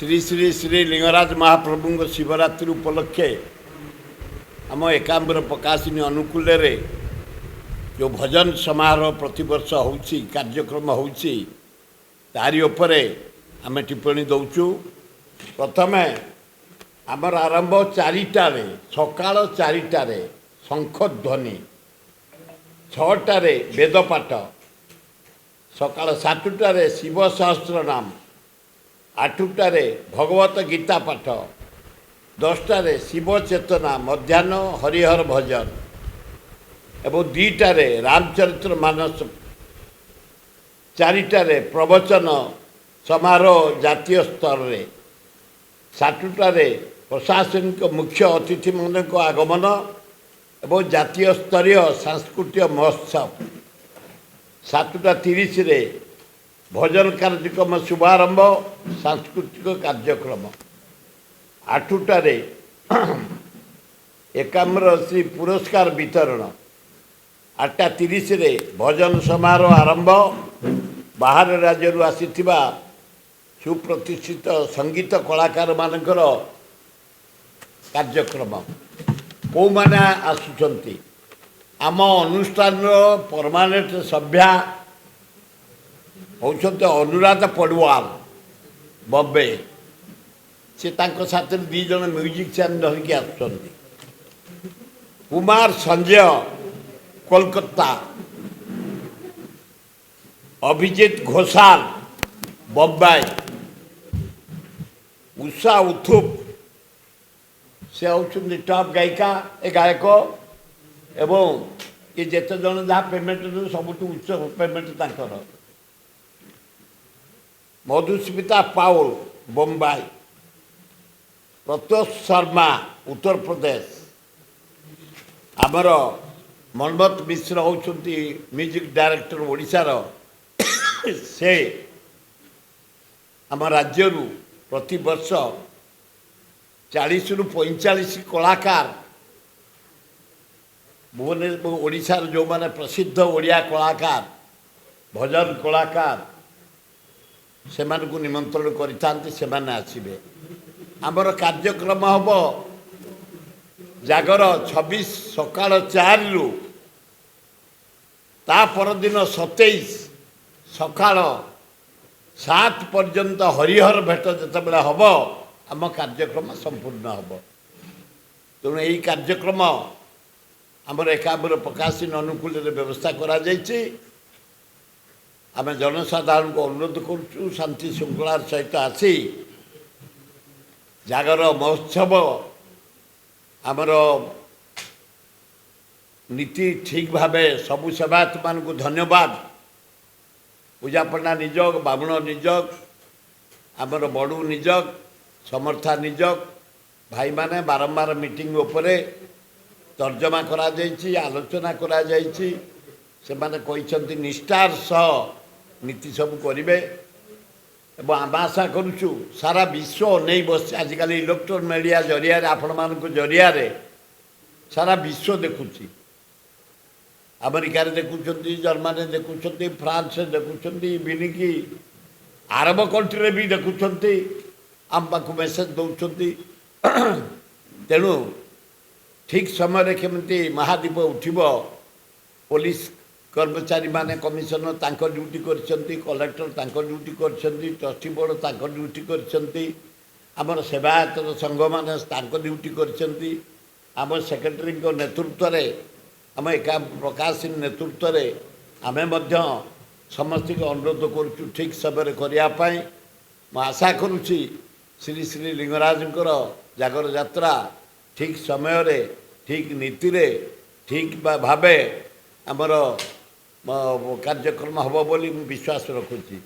श्री श्री श्री लिंगराज महाप्रभु शिवरात्रि उपलक्षे आम एकाम्बर प्रकाशिनी अनुकूल जो भजन समारोह प्रतिवर्ष हो कार्यक्रम होरी आम टिप्पणी दौचु। प्रथम आमर आरंभ 4टार सका 4टार शंख ध्वनि 6टार वेदपाठ सका 7टार शिव सहस्र नाम 8टार भगवत गीता पाठ 10टार शिव चेतना मध्याह्न हरिहर भजन एवं 2टार रामचरित्र मानस 4टार प्रवचन समारोह जातीय स्तर में 7टार प्रशासनिक मुख्य अतिथि मान आगमन एवं जातीय स्तरीय सांस्कृतिक महोत्सव 7:30 भजन कार्यक्रम शुभारंभ सांस्कृतिक कार्यक्रम 8टार एकाम्र श्री पुरस्कार वितरण 8:30 भजन समारोह आरंभ बाहर राज्य आसीथिबा सुप्रतिष्ठित संगीत कलाकार मानकर कार्यक्रम को माने आसुचंती आम अनुष्ठान परमानेंट सभ्या होचंते अनुराधा पड़वाल बॉम्बे से तांको साथ 2 जन म्यूजिक चैन धरिकी आसुचंती कुमार संजय कोलकाता अभिजीत घोषाल बम्बई उषा उथुप से होचंती टॉप गायिका ए गायक एवं ये जेते जन जहाँ पेमेंट सबुठ उच्च पेमेंट तांकर मधुस्मिता पाउल बम्बई प्रत्योष शर्मा उत्तर प्रदेश आमर मनमत मिश्र होचंती म्यूजिक डायरेक्टर ओडिशार से आम राज्य प्रति वर्ष 40 ରୁ 45 कलाकार भुवनेश्वर ओडिशार जो माने प्रसिद्ध ओडिया कलाकार भजन कलाकार से को निमंत्रण करते आसबे आमर कार्यक्रम हम जागर 26 सका 4 रु ता परदिन 27 सका 7 पर्यंत हरिहर भेट जिते हम आम कार्यक्रम संपूर्ण हम तेणु यही कार्यक्रम आमर एकाम्र प्रकाशिनी अनुकूल व्यवस्था करा आम जनसाधारण को अनुरोध करुँ शांति श्रृंखलार सहित आसी जागर महोत्सव आमर नीति ठीक भाव सबु सेवायत मान को धन्यवाद पूजा पंडा निजग बामुण निजग आमर बड़ू निजग समर्था निजग भाई माने बारंबार मीटिंग उपरे तर्जमा करा जायछि आलोचना करा जायछि से माने कहिसंती निष्ठार सह नीति सब करेंगे एवं आम आशा करुचु सारा विश्व नहीं बस आजिकल इलेक्ट्रोन मीडिया जरिया आपण मान जरिया सारा विश्व देखुची अमेरिका देखुं जर्मनी देखुं फ्रांस देखुं बिनिकी आरब कंट्री भी देखुं आम पाक मेसेज दौरान तेणु ठीक समय केमती महादीप उठिब पुलिस कर्मचारी माने कमिशनर तांको ड्यूटी करछंती कलेक्टर तांको ड्यूटी करछंती ट्रस्टी बोर्ड तांको ड्यूटी करछंती आमर सेवायत संघ माने तांको ड्यूटी करछंती आम सेक्रेटरी को नेतृत्व रे आम एका प्रकाशिनी नेतृत्व रे आमे मध्य समस्त को अनुरोध करुचु ठीक समय करिया पाई म आशा करुछि श्री श्री लिंगराजंकर जागर यात्रा ठीक समय रे ठीक नीति रे ठीक भावे आमर कार्यक्रम हम बोली विश्वास रखुची।